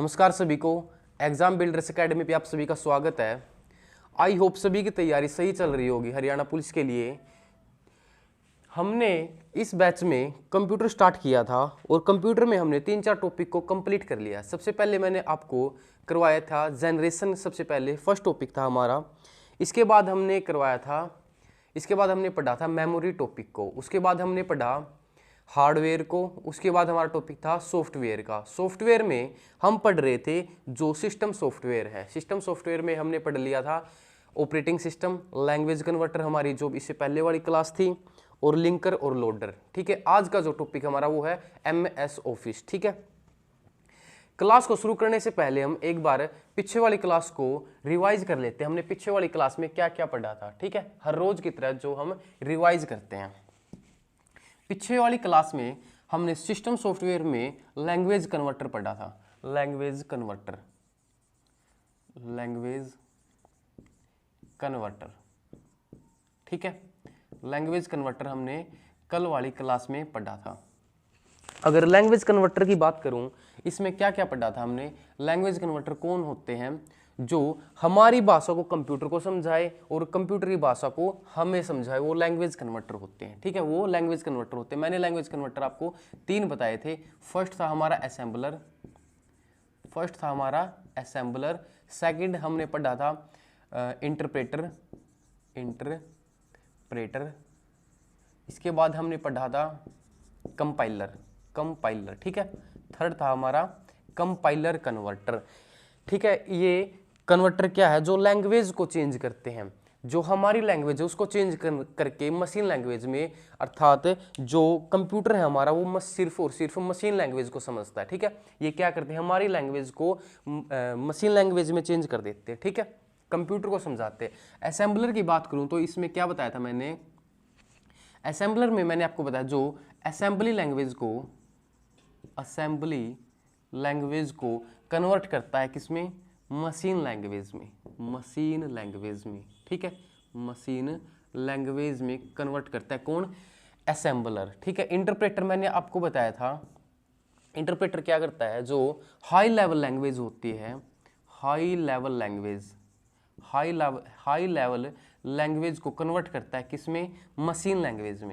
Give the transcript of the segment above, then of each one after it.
नमस्कार सभी को। एग्जाम बिल्डर्स एकेडमी पे आप सभी का स्वागत है। आई होप सभी की तैयारी सही चल रही होगी हरियाणा पुलिस के लिए। हमने इस बैच में कंप्यूटर स्टार्ट किया था और कंप्यूटर में हमने 3-4 टॉपिक को कंप्लीट कर लिया। सबसे पहले मैंने आपको करवाया था जनरेशन, सबसे पहले फर्स्ट टॉपिक था हमारा। इसके बाद हमने पढ़ा था मेमोरी टॉपिक को। उसके बाद हमने पढ़ा हार्डवेयर को। उसके बाद हमारा टॉपिक था सॉफ्टवेयर का। सॉफ्टवेयर में हम पढ़ रहे थे जो सिस्टम सॉफ्टवेयर है। सिस्टम सॉफ्टवेयर में हमने पढ़ लिया था ऑपरेटिंग सिस्टम, लैंग्वेज कन्वर्टर हमारी जो इससे पहले वाली क्लास थी, और लिंकर और लोडर। ठीक है, आज का जो टॉपिक हमारा वो है MS ऑफिस। ठीक है, क्लास को शुरू करने से पहले हम एक बार पीछे वाली क्लास को रिवाइज कर लेते हैं। हमने पीछे वाली क्लास में क्या क्या पढ़ा था। ठीक है, हर रोज की तरह जो हम रिवाइज करते हैं। पीछे वाली क्लास में हमने सिस्टम सॉफ्टवेयर में लैंग्वेज कन्वर्टर पढ़ा था। लैंग्वेज कन्वर्टर, ठीक है, लैंग्वेज कन्वर्टर हमने कल वाली क्लास में पढ़ा था। अगर लैंग्वेज कन्वर्टर की बात करूं, इसमें क्या क्या पढ़ा था हमने। लैंग्वेज कन्वर्टर कौन होते हैं? जो हमारी भाषा को कंप्यूटर को समझाए और कंप्यूटर की भाषा को हमें समझाए, वो लैंग्वेज कन्वर्टर होते हैं। ठीक है, वो लैंग्वेज कन्वर्टर होते हैं। मैंने लैंग्वेज कन्वर्टर आपको 3 बताए थे। फर्स्ट था हमारा असेंबलर, सेकंड हमने पढ़ा था इंटरप्रेटर, इसके बाद हमने पढ़ा था कंपाइलर, ठीक है, थर्ड था हमारा कंपाइलर कन्वर्टर। ठीक है, ये कन्वर्टर क्या है? जो लैंग्वेज को चेंज करते हैं, जो हमारी लैंग्वेज है उसको चेंज करके मशीन लैंग्वेज में, अर्थात जो कंप्यूटर है हमारा वो सिर्फ और सिर्फ मशीन लैंग्वेज को समझता है। ठीक है, ये क्या करते हैं? हमारी लैंग्वेज को मशीन लैंग्वेज में चेंज कर देते हैं। ठीक है, कंप्यूटर को समझाते हैं। असेंबलर की बात करूं तो इसमें क्या बताया था मैंने? असेंबलर में मैंने आपको बताया जो असेंबली लैंग्वेज को कन्वर्ट करता है किसमें? मशीन लैंग्वेज में। ठीक है, मशीन लैंग्वेज में कन्वर्ट करता है कौन? असेंबलर। ठीक है, इंटरप्रेटर मैंने आपको बताया था। इंटरप्रेटर क्या करता है? जो हाई लेवल लैंग्वेज होती है, हाई लेवल लैंग्वेज को कन्वर्ट करता है किसमें? मशीन लैंग्वेज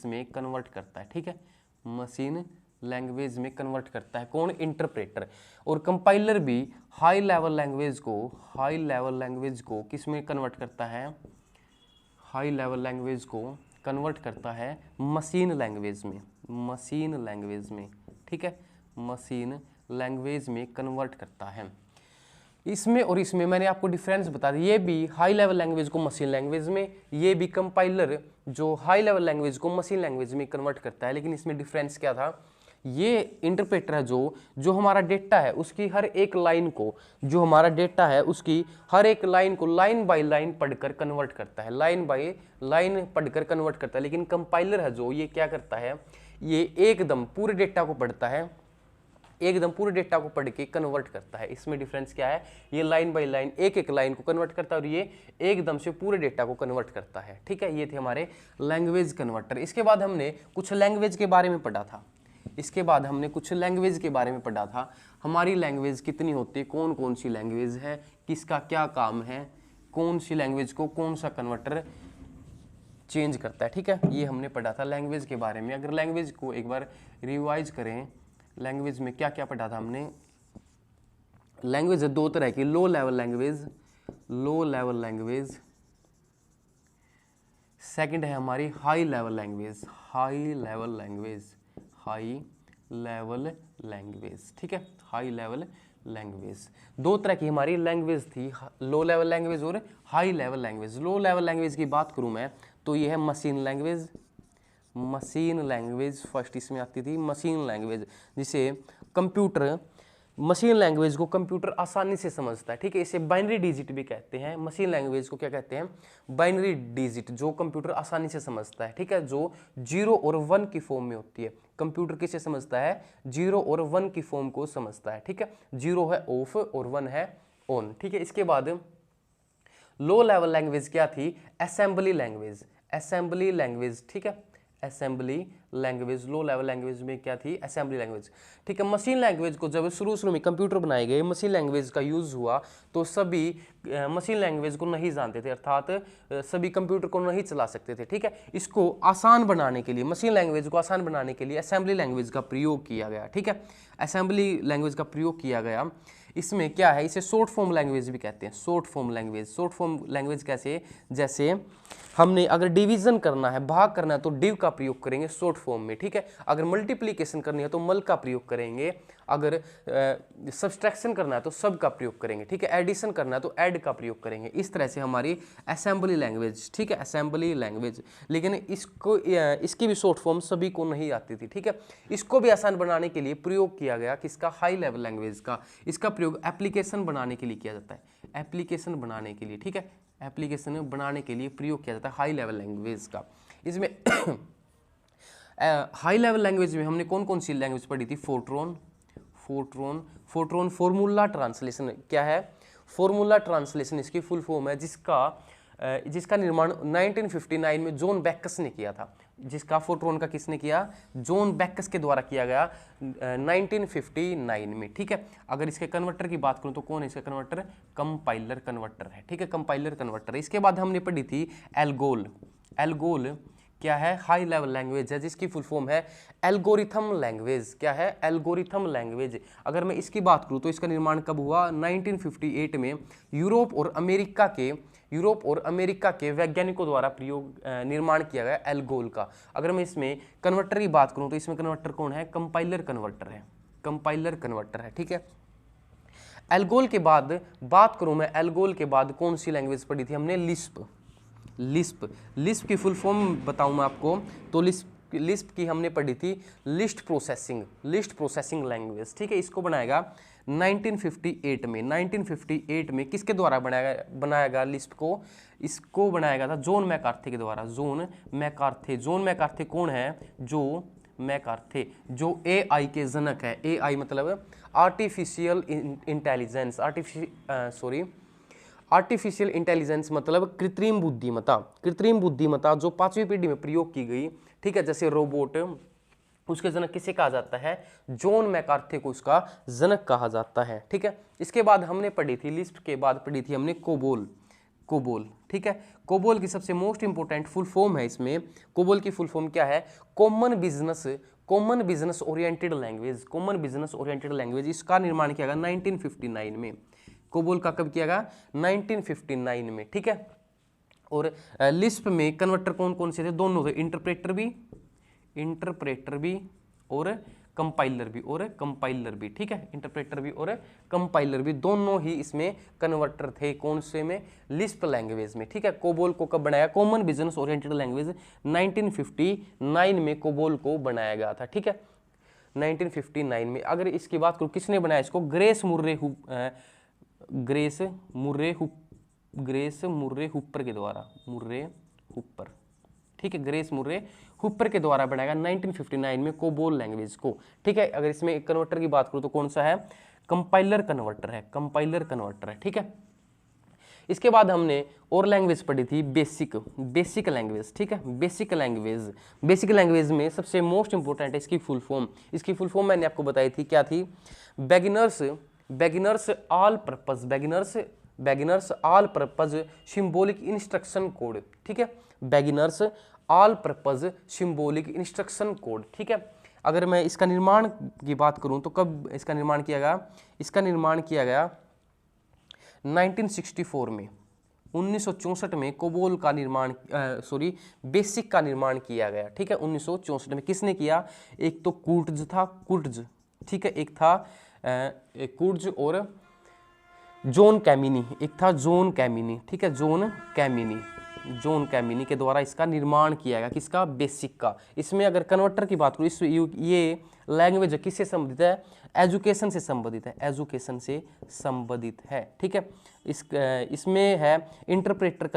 में कन्वर्ट करता है। ठीक है, मशीन लैंग्वेज में कन्वर्ट करता है कौन? इंटरप्रेटर। और कंपाइलर भी हाई लेवल लैंग्वेज को किस में कन्वर्ट करता है? हाई लेवल लैंग्वेज को कन्वर्ट करता है मशीन लैंग्वेज में। ठीक है, मशीन लैंग्वेज में कन्वर्ट करता है। इसमें और इसमें मैंने आपको डिफरेंस बता दिया। ये भी हाई लेवल लैंग्वेज को मशीन लैंग्वेज में, ये भी कंपाइलर जो हाई लेवल लैंग्वेज को मशीन लैंग्वेज में कन्वर्ट करता है। लेकिन इसमें डिफरेंस क्या था? ये इंटरप्रेटर है जो हमारा डेटा है उसकी हर एक लाइन को, लाइन बाय लाइन पढ़कर कन्वर्ट करता है। लेकिन कंपाइलर है जो ये क्या करता है? ये एकदम पूरे डेटा को पढ़ता है, पढ़ के कन्वर्ट करता है। इसमें डिफरेंस क्या है? ये लाइन बाय लाइन एक लाइन को कन्वर्ट करता है और ये एकदम से पूरे डेटा को कन्वर्ट करता है। ठीक है, ये थे हमारे लैंग्वेज कन्वर्टर। इसके बाद हमने कुछ लैंग्वेज के बारे में पढ़ा था। हमारी लैंग्वेज कितनी होती है, कौन कौन सी लैंग्वेज है, किसका क्या काम है, कौन सी लैंग्वेज को कौन सा कन्वर्टर चेंज करता है। ठीक है, ये हमने पढ़ा था लैंग्वेज के बारे में। अगर लैंग्वेज को एक बार रिवाइज करें, लैंग्वेज में क्या क्या पढ़ा था हमने? लैंग्वेज है 2 तरह की, लो लेवल लैंग्वेज, सेकंड है हमारी हाई लेवल लैंग्वेज। ठीक है, हाई लेवल लैंग्वेज 2 तरह की हमारी लैंग्वेज थी, लो लेवल लैंग्वेज और high level language. Low level language की बात करूं मैं तो ये है मशीन लैंग्वेज फर्स्ट इसमें आती थी। मशीन लैंग्वेज जिसे कंप्यूटर, मशीन लैंग्वेज को कंप्यूटर आसानी से समझता है। ठीक है, इसे बाइनरी डिजिट भी कहते हैं। मशीन लैंग्वेज को क्या कहते हैं? बाइनरी डिजिट, जो कंप्यूटर आसानी से समझता है। ठीक है, जो 0 और 1 की फॉर्म में होती है। कंप्यूटर किसे समझता है? 0 और 1 की फॉर्म को समझता है। ठीक है, 0 है ऑफ और 1 है ऑन। ठीक है, इसके बाद लो लेवल लैंग्वेज क्या थी? Assembly language. ठीक है, assembly language. Low level language में क्या थी? Assembly language. ठीक है, मशीन लैंग्वेज को जब शुरू में कंप्यूटर बनाए गए, मशीन लैंग्वेज का यूज हुआ तो सभी मशीन लैंग्वेज को नहीं जानते थे, अर्थात सभी कंप्यूटर को नहीं चला सकते थे। ठीक है, इसको आसान बनाने के लिए, मशीन लैंग्वेज को आसान बनाने के लिए असेंबली लैंग्वेज का प्रयोग किया गया। ठीक है, असेंबली लैंग्वेज का प्रयोग किया गया। इसमें क्या है, इसे शॉर्ट फॉर्म लैंग्वेज भी कहते हैं। Short form language, short form language कैसे? जैसे हमने अगर डिवीजन करना है, भाग करना है, तो डिव का प्रयोग करेंगे शॉर्ट फॉर्म में। ठीक है, अगर मल्टीप्लिकेशन करनी है तो मल का प्रयोग करेंगे, अगर सब्सट्रैक्शन करना है तो सब का प्रयोग करेंगे। ठीक है, एडिशन करना है तो ऐड का प्रयोग करेंगे। इस तरह से हमारी असेंबली लैंग्वेज, ठीक है, असेंबली लैंग्वेज। लेकिन इसको इसकी भी शॉर्ट फॉर्म सभी को नहीं आती थी। ठीक है, इसको भी आसान बनाने के लिए प्रयोग किया गया किसका? हाई लेवल लैंग्वेज का। इसका प्रयोग एप्लीकेशन बनाने के लिए किया जाता है, एप्लीकेशन बनाने के लिए। ठीक है, एप्लीकेशन बनाने के लिए प्रयोग किया जाता है हाई लेवल लैंग्वेज का। इसमें हाई लेवल लैंग्वेज में हमने कौन कौन सी लैंग्वेज पढ़ी थी? Fortran, Fortran, Fortran formula translation. क्या है? फॉर्मूला ट्रांसलेशन इसकी फुल फॉर्म है, जिसका निर्माण 1959 में जॉन बैकस ने किया था। जिसका फोर्ट्रॉन का किसने किया? जॉन बैकस के द्वारा किया गया 1959 में। ठीक है, अगर इसके कन्वर्टर की बात करूं तो कौन है इसका कन्वर्टर? कंपाइलर कन्वर्टर है। ठीक है, कंपाइलर कन्वर्टर। इसके बाद हमने पढ़ी थी एल्गोल। एल्गोल क्या है? हाई लेवल लैंग्वेज है, जिसकी फुल फॉर्म है एल्गोरिथम लैंग्वेज। क्या है? Algorithm language. अगर मैं इसकी बात करूं तो इसका निर्माण कब हुआ? 1958 में यूरोप और अमेरिका के वैज्ञानिकों द्वारा निर्माण किया गया एल्गोल का। अगर मैं इसमें कन्वर्टर की बात करूं तो इसमें कन्वर्टर कौन है? कंपाइलर कन्वर्टर है, कंपाइलर कन्वर्टर है। ठीक है, एल्गोल के बाद बात करूं मैं, एल्गोल के बाद कौन सी लैंग्वेज पढ़ी थी हमने? लिस्प। लिस्प, लिस्प की फुल फॉर्म बताऊं मैं आपको तो लिस्प की हमने पढ़ी थी list processing, list processing language. ठीक है, इसको बनाएगा 1958 में। 1958 में किसके द्वारा बनाया गया लिस्प को? इसको बनाया गया था जॉन मैकार्थे के द्वारा। जॉन मैकार्थे, जॉन मैकार्थे कौन है? जो मैकार्थे, जो एआई के जनक है। एआई मतलब आर्टिफिशियल इंटेलिजेंस, आर्टिफिशियल इंटेलिजेंस मतलब कृत्रिम बुद्धिमत्ता। कृत्रिम बुद्धिमत्ता जो 5वीं पीढ़ी में प्रयोग की गई। ठीक है, जैसे रोबोट, उसके जनक किसे कहा जाता है? जॉन मैकार्थे को उसका जनक कहा जाता है। ठीक है, इसके बाद हमने पढ़ी थी, लिस्प के बाद पढ़ी थी हमने कोबोल। कोबोल, ठीक है, कोबोल की सबसे मोस्ट इंपोर्टेंट फुल फॉर्म है इसमें। कोबोल की फुल फॉर्म क्या है? Common business oriented language, common business oriented language. इसका निर्माण किया गया 1959 में। कोबोल का कब किया गया? 1959 में। ठीक है, और लिस्प में कन्वर्टर कौन कौन से थे? दोनों थे, इंटरप्रेटर भी और कंपाइलर भी। ठीक है, इंटरप्रेटर भी और कंपाइलर भी, दोनों ही इसमें कन्वर्टर थे। कौन से में? लिस्प लैंग्वेज में। ठीक है, कोबोल को कब बनाया? कॉमन बिजनेस ओरिएंटेड लैंग्वेज 1959 में कोबोल को बनाया गया था। ठीक है, 1959 में। अगर इसकी बात करूं किसने बनाया इसको? ग्रेस मुर्रे हुपर के द्वारा, ठीक है, ग्रेस मुर्रे हुपर के द्वारा बनाया 1959 में कोबोल लैंग्वेज को। ठीक है, अगर इसमें कन्वर्टर की बात करूं तो कौन सा है? कंपाइलर कन्वर्टर है। ठीक है, इसके बाद हमने और लैंग्वेज पढ़ी थी बेसिक लैंग्वेज। ठीक है, बेसिक लैंग्वेज में सबसे मोस्ट इंपोर्टेंट है इसकी फुल फॉर्म मैंने आपको बताई थी, क्या थी? Beginners all purpose symbolic instruction code. ठीक है, beginners all purpose symbolic instruction code. ठीक है, अगर मैं इसका निर्माण की बात करूं तो कब इसका निर्माण किया गया? इसका निर्माण किया गया 1964 में। 1964 में कोबोल का निर्माण बेसिक का निर्माण किया गया। ठीक है, 1964 में किसने किया? एक तो कुर्ट्ज, ठीक है, एक था कुर्ट्ज और जॉन कैमिनी, एक था जॉन कैमिनी। ठीक है, जॉन कैमिनी के द्वारा इसका निर्माण किया गया। किसका? बेसिक का। इसमें अगर कन्वर्टर की बात करूँ, ये लैंग्वेज किससे संबंधित है? एजुकेशन से संबंधित है। ठीक है, इसमें है इंटरप्रेटर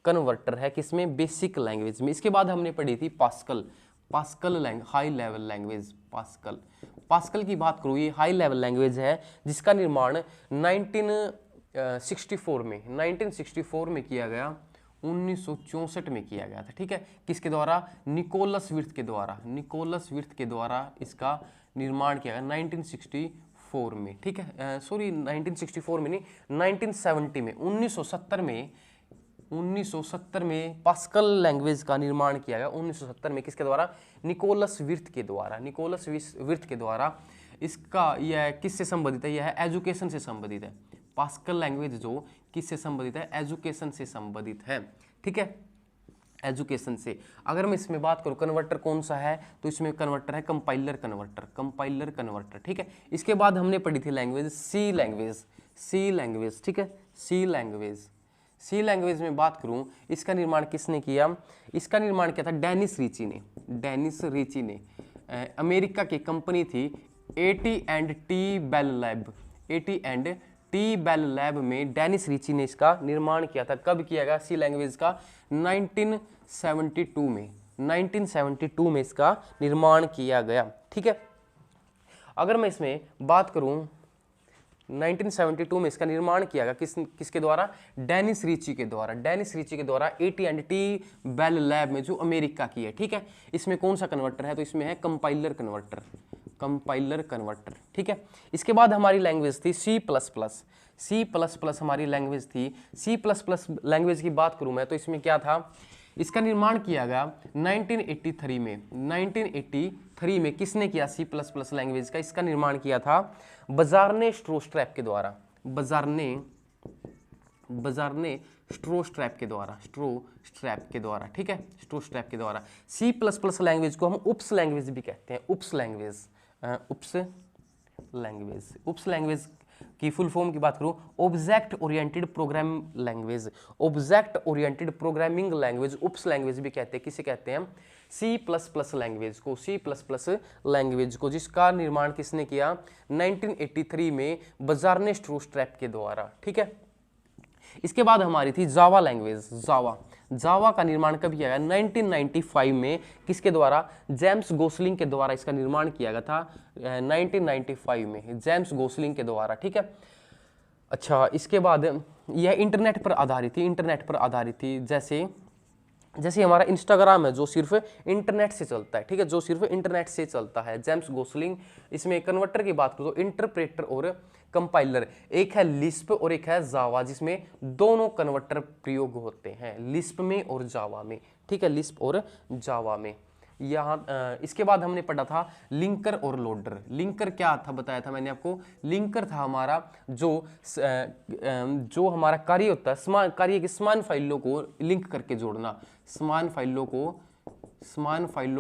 कन्वर्टर है किसमें? बेसिक लैंग्वेज में। इसके बाद हमने पढ़ी थी pascal high level language. Pascal की बात करूँ, ये हाई लेवल लैंग्वेज है जिसका निर्माण 1964 में किया गया। 1964 में किया गया था। ठीक है, किसके द्वारा? निकोलस विर्थ के द्वारा। निकोलस विर्थ के द्वारा इसका निर्माण किया गया 1964 में। ठीक है, सॉरी 1964 में नहीं, 1970 में, 1970 में पास्कल लैंग्वेज का निर्माण किया गया 1970 में। किसके द्वारा? निकोलस विर्थ के द्वारा। निकोलस विर्थ के द्वारा। इसका यह किससे संबंधित है? यह एजुकेशन से संबंधित है। पास्कल लैंग्वेज जो किससे संबंधित है? एजुकेशन से संबंधित है। ठीक है, एजुकेशन से। अगर मैं इसमें बात करूं कन्वर्टर कौन सा है, तो इसमें कन्वर्टर है कंपाइलर कन्वर्टर। Compiler converter. ठीक है, इसके बाद हमने पढ़ी थी लैंग्वेज सी लैंग्वेज। सी लैंग्वेज। ठीक है, सी लैंग्वेज। सी लैंग्वेज में बात करूं, इसका निर्माण किसने किया? इसका निर्माण किया था डेनिस रिची ने। डेनिस रिची ने। अमेरिका की कंपनी थी AT&T Bell Lab. AT&T Bell Lab में डेनिस रिची ने इसका निर्माण किया था। कब किया गया? सी लैंग्वेज का 1972 में। 1972 में इसका निर्माण किया गया। ठीक है, अगर मैं इसमें बात करूं 1972 में इसका निर्माण किया गया किसके द्वारा? डेनिस रिची के द्वारा। डेनिस रिची के द्वारा AT&T बेल लैब में, जो अमेरिका की है। ठीक है, इसमें कौन सा कन्वर्टर है? तो इसमें है कंपाइलर कन्वर्टर। Compiler converter. ठीक है, इसके बाद हमारी लैंग्वेज थी C++। C++ हमारी लैंग्वेज थी। C++ लैंग्वेज की बात करूं मैं, तो इसमें क्या था? इसका निर्माण किया गया 1983 में। 1983 में किसने किया C++ लैंग्वेज का? इसका निर्माण किया था बजारने स्ट्रोस्ट्रैप के द्वारा। बजारने स्ट्रोस्ट्रैप के द्वारा। स्ट्रोस्ट्रैप के द्वारा। ठीक है, स्ट्रोस्ट्रैप के द्वारा। C++ लैंग्वेज को हम UPS लैंग्वेज भी कहते हैं। UPS language. UPS language. UPS language की फुल फॉर्म की बात करूं, object oriented program language. Object oriented programming language UPS language भी कहते हैं। किसे कहते हैं? C++ लैंग्वेज को। C++ लैंग्वेज को, जिसका निर्माण किसने किया? 1983 में बजारने स्ट्रोस्ट्रैप के द्वारा। ठीक है, इसके बाद हमारी थी जावा लैंग्वेज। जावा का निर्माण कब किया गया? 1995 में। किसके द्वारा? जेम्स गोसलिंग के द्वारा इसका निर्माण किया गया था 1995 में, जेम्स गोसलिंग के द्वारा। ठीक है, अच्छा, इसके बाद यह इंटरनेट पर आधारित थी। इंटरनेट पर आधारित थी, जैसे हमारा इंस्टाग्राम है जो सिर्फ इंटरनेट से चलता है। ठीक है, जो सिर्फ इंटरनेट से चलता है। James Gosling. इसमें कन्वर्टर की बात करो तो इंटरप्रेटर और कंपाइलर, एक है लिस्प और एक है जावा, जिसमें दोनों कन्वर्टर प्रयोग होते हैं, लिस्प में और जावा में। ठीक है, लिस्प और जावा में। यहाँ इसके बाद हमने पढ़ा था लिंकर और लोडर। लिंकर क्या था बताया था मैंने आपको? लिंकर था हमारा जो हमारा कार्य होता है, समान कार्य की समान फाइलों को लिंक करके जोड़ना। समान फाइलों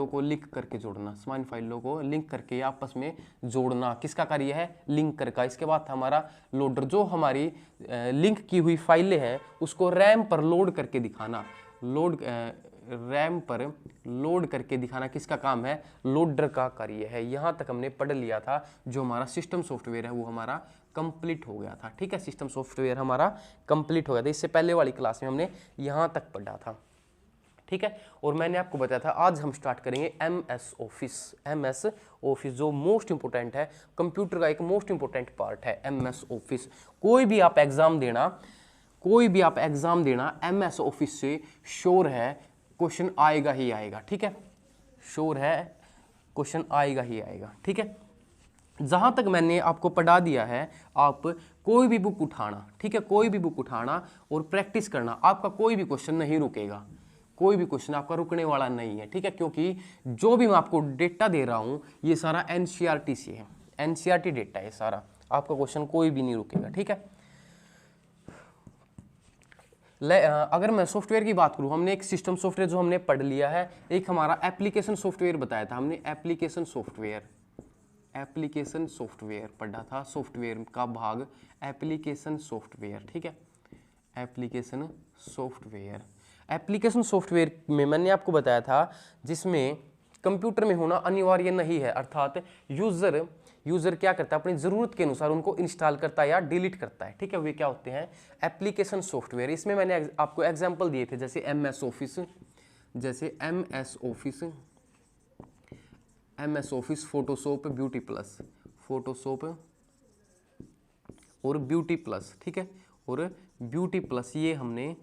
को लिंक करके जोड़ना। समान फाइलों को लिंक करके आपस में जोड़ना किसका कार्य है? लिंकर का। इसके बाद था हमारा लोडर, जो हमारी लिंक की हुई फाइलें हैं उसको रैम पर लोड करके दिखाना। रैम पर लोड करके दिखाना किसका काम है? लोडर का कार्य है। यहाँ तक हमने पढ़ लिया था। जो हमारा सिस्टम सॉफ्टवेयर है वो हमारा कंप्लीट हो गया था। ठीक है, सिस्टम सॉफ्टवेयर हमारा कंप्लीट हो गया था। इससे पहले वाली क्लास में हमने यहाँ तक पढ़ा था। ठीक है, और मैंने आपको बताया था आज हम स्टार्ट करेंगे MS ऑफिस। MS ऑफिस जो मोस्ट इंपोर्टेंट है, कंप्यूटर का एक मोस्ट इंपोर्टेंट पार्ट है MS ऑफिस। कोई भी आप एग्जाम देना MS ऑफिस से श्योर है क्वेश्चन आएगा ही आएगा। ठीक है, श्योर है क्वेश्चन आएगा ही आएगा। ठीक है, जहां तक मैंने आपको पढ़ा दिया है, आप कोई भी बुक उठाना। ठीक है, कोई भी बुक उठाना और प्रैक्टिस करना। आपका कोई भी क्वेश्चन नहीं रुकेगा, कोई भी क्वेश्चन आपका रुकने वाला नहीं है। ठीक है, क्योंकि जो भी मैं आपको डेटा दे रहा हूं ये सारा NCERT से है। NCERT डेटा है सारा, आपका क्वेश्चन कोई भी नहीं रुकेगा। ठीक है, अगर मैं सॉफ्टवेयर की बात करूं, हमने एक सिस्टम सॉफ्टवेयर जो हमने पढ़ लिया है, एक हमारा एप्लीकेशन सॉफ्टवेयर बताया था हमने। एप्लीकेशन सॉफ्टवेयर पढ़ा था। सॉफ्टवेयर का भाग एप्लीकेशन सॉफ्टवेयर। ठीक है, एप्लीकेशन सॉफ्टवेयर में मैंने आपको बताया था जिसमें कंप्यूटर में होना अनिवार्य नहीं है, अर्थात यूजर क्या करता है? अपनी जरूरत के अनुसार उनको इंस्टॉल करता है या डिलीट करता है। ठीक है, वे क्या होते हैं? Application software. इसमें मैंने आपको एग्जांपल दिए थे, जैसे MS ऑफिस, फोटोशॉप, और ब्यूटी प्लस। ठीक है, और ब्यूटी प्लस ये हमने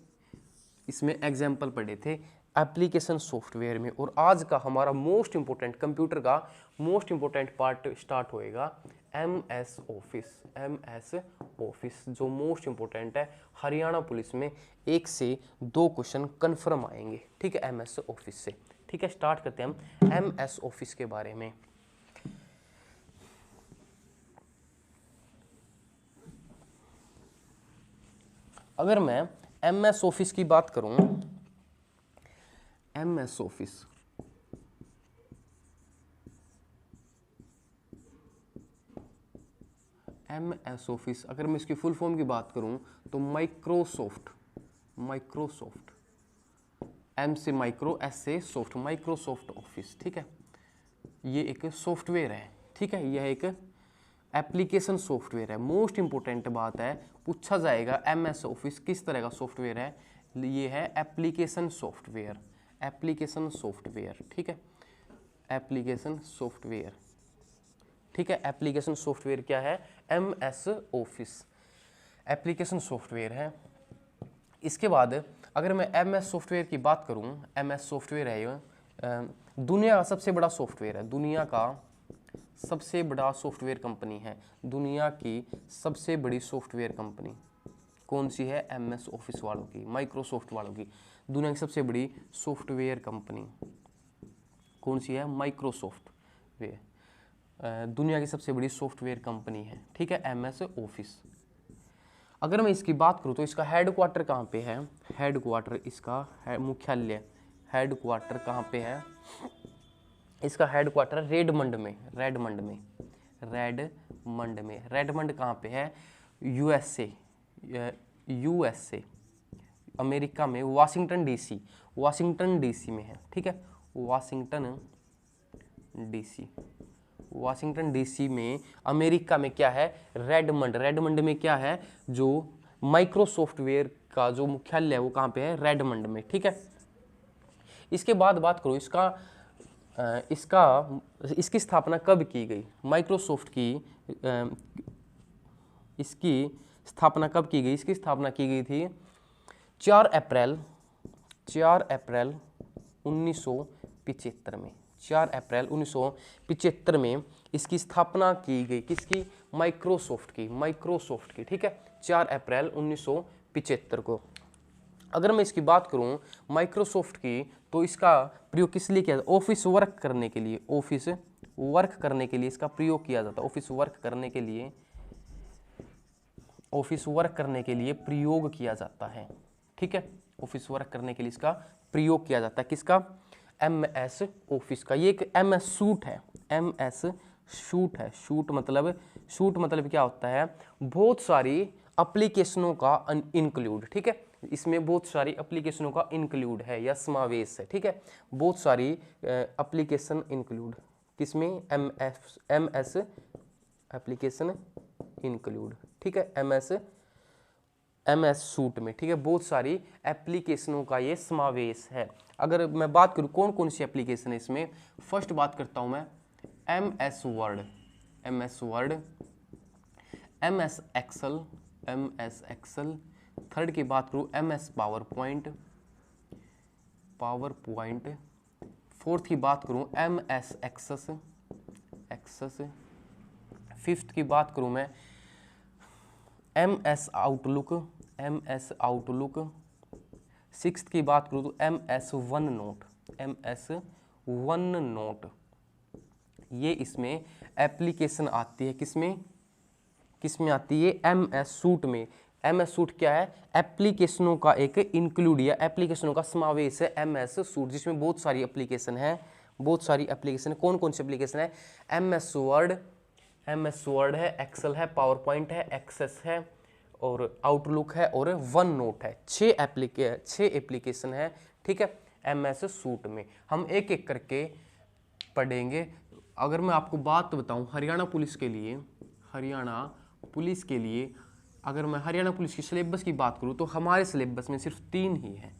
इसमें एग्जाम्पल पढ़े थे एप्लीकेशन सॉफ्टवेयर में। और आज का हमारा मोस्ट इंपोर्टेंट, कंप्यूटर का मोस्ट इंपोर्टेंट पार्ट स्टार्ट होएगा MS ऑफिस। MS ऑफिस जो मोस्ट इंपोर्टेंट है, हरियाणा पुलिस में 1 से 2 क्वेश्चन कन्फर्म आएंगे, ठीक है, MS ऑफिस से। ठीक है, स्टार्ट करते हैं हम MS ऑफिस के बारे में। अगर मैं MS ऑफिस की बात करूं, MS ऑफिस MS ऑफिस अगर मैं इसकी फुल फॉर्म की बात करूं तो माइक्रोसॉफ्ट M से माइक्रो, S से सॉफ्ट, माइक्रोसॉफ्ट ऑफिस। ठीक है, ये एक सॉफ्टवेयर है। ठीक है, यह एक एप्लीकेशन सॉफ्टवेयर है। मोस्ट इंपोर्टेंट बात है, पूछा जाएगा MS ऑफिस किस तरह का सॉफ्टवेयर है। ये है एप्लीकेशन सॉफ्टवेयर, एप्लीकेशन सॉफ्टवेयर। ठीक है, एप्लीकेशन सॉफ्टवेयर। ठीक है, एप्लीकेशन सॉफ्टवेयर क्या है? MS ऑफिस एप्लीकेशन सॉफ्टवेयर है। इसके बाद अगर मैं MS सॉफ्टवेयर की बात करूं, MS सॉफ्टवेयर है ये दुनिया का सबसे बड़ा सॉफ्टवेयर है, दुनिया का सबसे बड़ा सॉफ्टवेयर कंपनी है। दुनिया की सबसे बड़ी सॉफ्टवेयर कंपनी कौन सी है? MS ऑफिस वालों की, माइक्रोसॉफ्ट वालों की। दुनिया की सबसे बड़ी सॉफ्टवेयर कंपनी कौन सी है? माइक्रोसॉफ्ट। वे दुनिया की सबसे बड़ी सॉफ्टवेयर कंपनी है। ठीक है, MS ऑफिस। अगर मैं इसकी बात करूं तो इसका हेडक्वार्टर कहाँ पे है? हेडक्वार्टर इसका मुख्यालय, हेडक्वार्टर कहाँ पे है? इसका हेडक्वार्टर रेडमंड में, रेडमंड कहाँ पे है? USA अमेरिका में, वाशिंगटन डीसी में है। ठीक है, वाशिंगटन डीसी में, अमेरिका में क्या है? रेडमंड में क्या है? जो माइक्रोसॉफ्टवेयर का जो मुख्यालय है वो कहाँ पे है? रेडमंड में। ठीक है, इसके बाद बात करो इसकी स्थापना कब की गई? माइक्रोसॉफ्ट की इसकी स्थापना कब की गई? इसकी स्थापना की गई थी 4 अप्रैल 1975 में। 4 अप्रैल 1975 में इसकी स्थापना की गई। किसकी? माइक्रोसॉफ्ट की। ठीक है, 4 अप्रैल 1975 को। अगर मैं इसकी बात करूं माइक्रोसॉफ्ट की, तो इसका प्रयोग किस लिए किया जाता है? ऑफिस वर्क करने के लिए, इसका प्रयोग किया जाता है। ऑफिस वर्क करने के लिए प्रयोग किया जाता है। ठीक है, ऑफिस वर्क करने के लिए इसका प्रयोग किया जाता है। किसका? MS ऑफिस का। ये एक MS सूट है, MS सूट है। सूट मतलब क्या होता है? बहुत सारी एप्लीकेशनों का इंक्लूड। ठीक है, इसमें बहुत सारी एप्लीकेशनों का इंक्लूड है या समावेश है। ठीक है, बहुत सारी एप्लीकेशन इंक्लूड किसमें? MS application include. ठीक है, MS सूट में। ठीक है, बहुत सारी एप्लीकेशनों का ये समावेश है। अगर मैं बात करूं कौन कौन सी एप्लीकेशन है इसमें, फर्स्ट बात करता हूं मैं MS Word, MS Excel. Third की बात करूं MS पावरपॉइंट। फोर्थ की बात करूं MS एक्सेस। फिफ्थ की बात करूं मैं MS आउटलुक। सिक्स्थ की बात करूं तो MS वन नोट। ये इसमें एप्लीकेशन आती है। किसमें आती है? MS सूट में। MS सूट क्या है? एप्लीकेशनों का एक इंक्लूड या एप्लीकेशनों का समावेश है MS सूट, जिसमें बहुत सारी एप्लीकेशन है। कौन कौन सी एप्लीकेशन है? MS वर्ड है, एक्सेल है, पावर पॉइंट है, एक्सेस है और आउटलुक है और वन नोट है। 6 एप्लीकेशन है। ठीक है, MS सूट में। हम एक एक करके पढ़ेंगे। अगर मैं आपको बात बताऊं हरियाणा पुलिस के लिए अगर मैं हरियाणा पुलिस की सिलेबस की बात करूं तो हमारे सिलेबस में सिर्फ 3 ही है।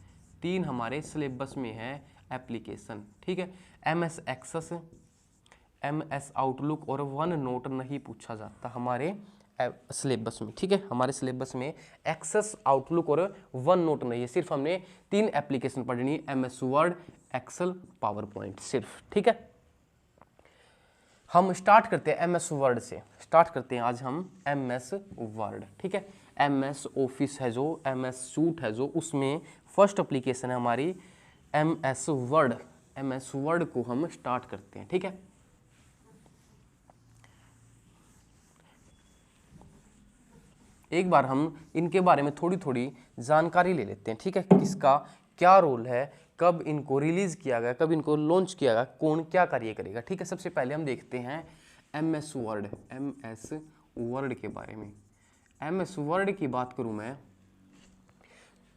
3 हमारे सिलेबस में है एप्लीकेशन। ठीक है, MS एक्सेस, MS आउटलुक और वन नोट नहीं पूछा जाता हमारे सिलेबस में, ठीक है। हमारे सिलेबस में एक्सेस, आउटलुक और वन नोट नहीं है, सिर्फ हमने 3 एप्लीकेशन पढ़नी है, MS Word, Excel, PowerPoint, सिर्फ, ठीक है। हम स्टार्ट करते हैं MS वर्ड से, स्टार्ट करते हैं आज हम MS वर्ड, ठीक है। MS ऑफिस है जो, MS सूट है जो, उसमें फर्स्ट एप्लीकेशन है हमारी MS वर्ड। MS वर्ड को हम स्टार्ट करते हैं, ठीक है। एक बार हम इनके बारे में थोड़ी थोड़ी जानकारी ले लेते हैं, ठीक है। किसका क्या रोल है, कब इनको रिलीज किया गया, कब इनको लॉन्च किया गया, कौन क्या कार्य करेगा, ठीक है। सबसे पहले हम देखते हैं MS वर्ड, MS वर्ड के बारे में। MS वर्ड की बात करूं मैं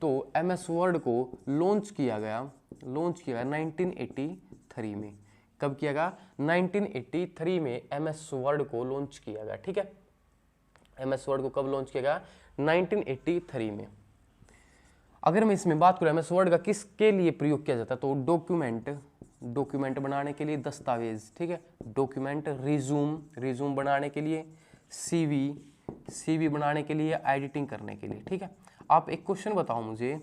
तो MS वर्ड को लॉन्च किया गया 1983 में। कब किया गया? 1983 में MS वर्ड को लॉन्च किया गया, ठीक है। MS वर्ड को कब लॉन्च किया गया? 1983 में। अगर मैं इसमें बात करूं MS वर्ड का किसके लिए प्रयोग किया जाता है तो डॉक्यूमेंट बनाने के लिए, दस्तावेज, ठीक है। डॉक्यूमेंट, रिज्यूम बनाने के लिए, CV बनाने के लिए, एडिटिंग करने के लिए, ठीक है। आप एक क्वेश्चन बताओ मुझे,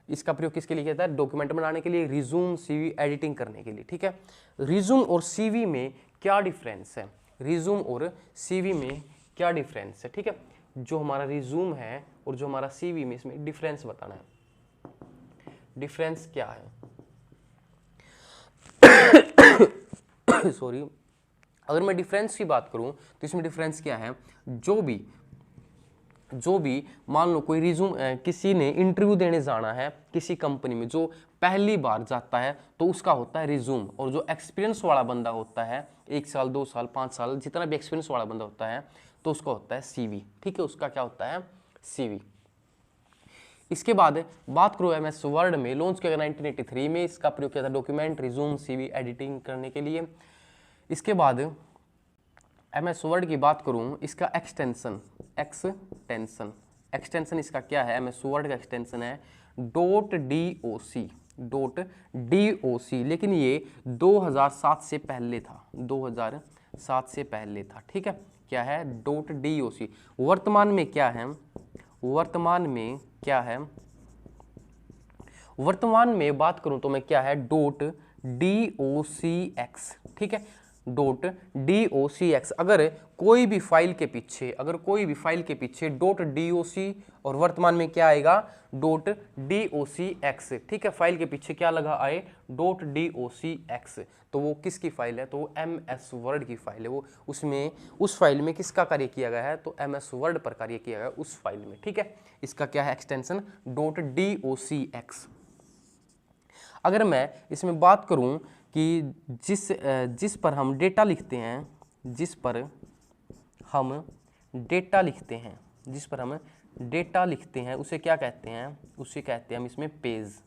इसका प्रयोग किसके लिए किया जाता है? डॉक्यूमेंट बनाने के लिए, रिज्यूम, CV, एडिटिंग करने के लिए, ठीक है। रिज्यूम और CV में क्या डिफरेंस है? रिज्यूम और CV में क्या डिफरेंस है, ठीक है। जो हमारा रिज्यूम है और जो हमारा CV में, इसमें डिफरेंस बताना है। डिफरेंस क्या है? सॉरी, अगर मैं डिफरेंस की बात करूं तो इसमें डिफरेंस क्या है? जो भी मान लो कोई रिज्यूम, किसी ने इंटरव्यू देने जाना है किसी कंपनी में, जो पहली बार जाता है तो उसका होता है रिज्यूम, और जो एक्सपीरियंस वाला बंदा होता है, 1 साल 2 साल 5 साल जितना भी एक्सपीरियंस वाला बंदा होता है तो उसका होता है CV, ठीक है। उसका क्या होता है? CV। इसके बाद बात करो MS वर्ड में लॉन्च किया गया 1983 में, इसका प्रयोग किया था डॉक्यूमेंट, रिज्यूम, CV, एडिटिंग करने के लिए। इसके बाद MS वर्ड की बात करूं, इसका एक्सटेंशन इसका क्या है? MS वर्ड का एक्सटेंशन है .doc, लेकिन ये 2007 से पहले था, 2007 से पहले था, ठीक है। क्या है? .doc। वर्तमान में क्या है? वर्तमान में बात करूं तो मैं क्या है? .docx, ठीक है। .docx। अगर कोई भी फाइल के पीछे .doc और वर्तमान में क्या आएगा? .docx, ठीक है। फाइल के पीछे क्या लगा आए? .docx, तो वो किसकी फाइल है? तो वो MS वर्ड की फाइल है। वो उसमें उस फाइल में किसका कार्य किया गया है? तो MS वर्ड पर कार्य किया गया उस फाइल में, ठीक है। इसका क्या है एक्सटेंशन? .docx। अगर मैं इसमें बात करूं कि जिस पर हम डेटा लिखते हैं, उसे क्या कहते हैं? उसे कहते हैं हम इसमें पेज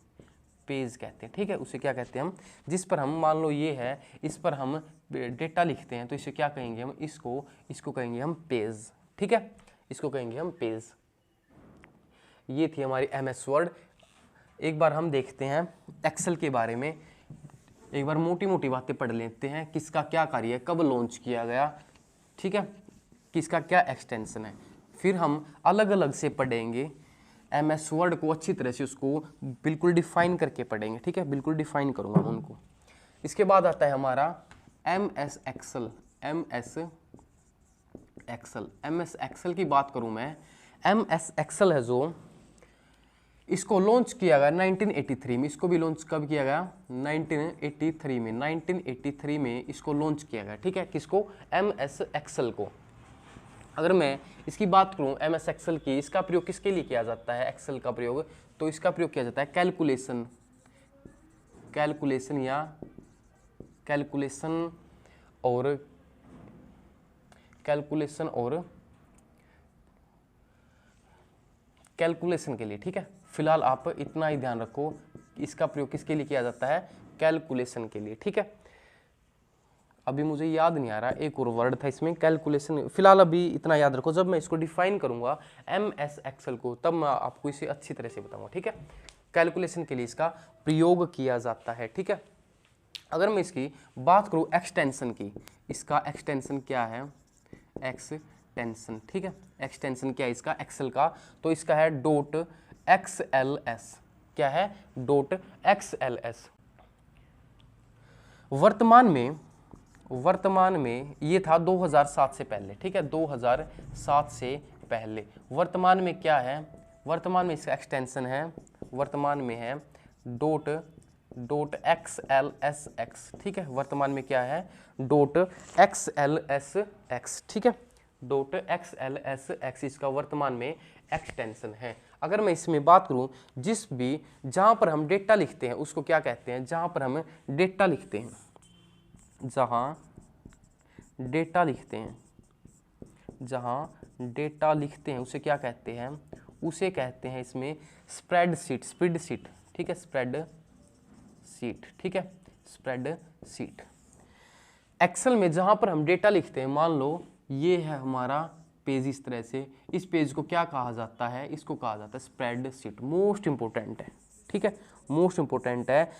कहते हैं, ठीक है। उसे क्या कहते हैं हम? जिस पर हम, मान लो ये है, इस पर हम डेटा लिखते हैं तो इसे क्या कहेंगे हम? इसको कहेंगे हम पेज, ठीक है। इसको कहेंगे हम पेज। ये थी हमारी MS वर्ड। एक बार हम देखते हैं एक्सेल के बारे में, एक बार मोटी मोटी बातें पढ़ लेते हैं। किसका क्या कार्य है, कब लॉन्च किया गया, ठीक है, किसका क्या एक्सटेंशन है। फिर हम अलग अलग से पढ़ेंगे MS वर्ड को, अच्छी तरह से उसको बिल्कुल डिफाइन करके पढ़ेंगे, ठीक है। बिल्कुल डिफाइन करूंगा उनको। इसके बाद आता है हमारा MS एक्सेल की बात करूं मैं, MS एक्सेल है जो, इसको लॉन्च किया गया 1983 में। इसको भी लॉन्च कब किया गया? 1983 में इसको लॉन्च किया गया, ठीक है। किसको? MS एक्सेल को। अगर मैं इसकी बात करूं MS एक्सेल की, इसका प्रयोग किसके लिए किया जाता है? एक्सेल का प्रयोग, तो इसका प्रयोग किया जाता है कैलकुलेशन के लिए, ठीक है। फिलहाल आप इतना ही ध्यान रखो, इसका प्रयोग किसके लिए किया जाता है? कैलकुलेशन के लिए, ठीक है। अभी मुझे याद नहीं आ रहा, एक और वर्ड था इसमें कैलकुलेशन। फिलहाल अभी इतना याद रखो, जब मैं इसको डिफाइन करूंगा MS एक्सेल को, तब मैं आपको इसे अच्छी तरह से बताऊंगा, ठीक है। कैलकुलेशन के लिए इसका प्रयोग किया जाता है, ठीक है। अगर मैं इसकी बात करूं एक्सटेंशन की, इसका एक्सटेंशन क्या है? एक्सटेंशन, ठीक है। एक्सटेंशन क्या है इसका, एक्सेल का, तो इसका है .xls। क्या है, .xls। वर्तमान में ये था 2007 से पहले, ठीक है, 2007 से पहले। वर्तमान में क्या है, वर्तमान में इसका एक्सटेंशन है, वर्तमान में है .xlsx, ठीक है। वर्तमान में क्या है, .xlsx, ठीक है, .xlsx इसका वर्तमान में एक्सटेंशन है। अगर मैं इसमें बात करूं, जहां पर हम डेटा लिखते हैं उसको क्या कहते हैं, जहां पर हम डेटा लिखते हैं, जहां डेटा लिखते हैं उसे क्या कहते हैं, उसे कहते हैं इसमें स्प्रेडशीट, ठीक है, स्प्रेडशीट, ठीक है, स्प्रेडशीट। एक्सेल में जहां पर हम डेटा लिखते हैं, मान लो ये है हमारा पेज, इस तरह से, इस पेज को क्या कहा जाता है, इसको कहा जाता है स्प्रेडशीट। मोस्ट इंपोर्टेंट है, ठीक है, मोस्ट इंपोर्टेंट है।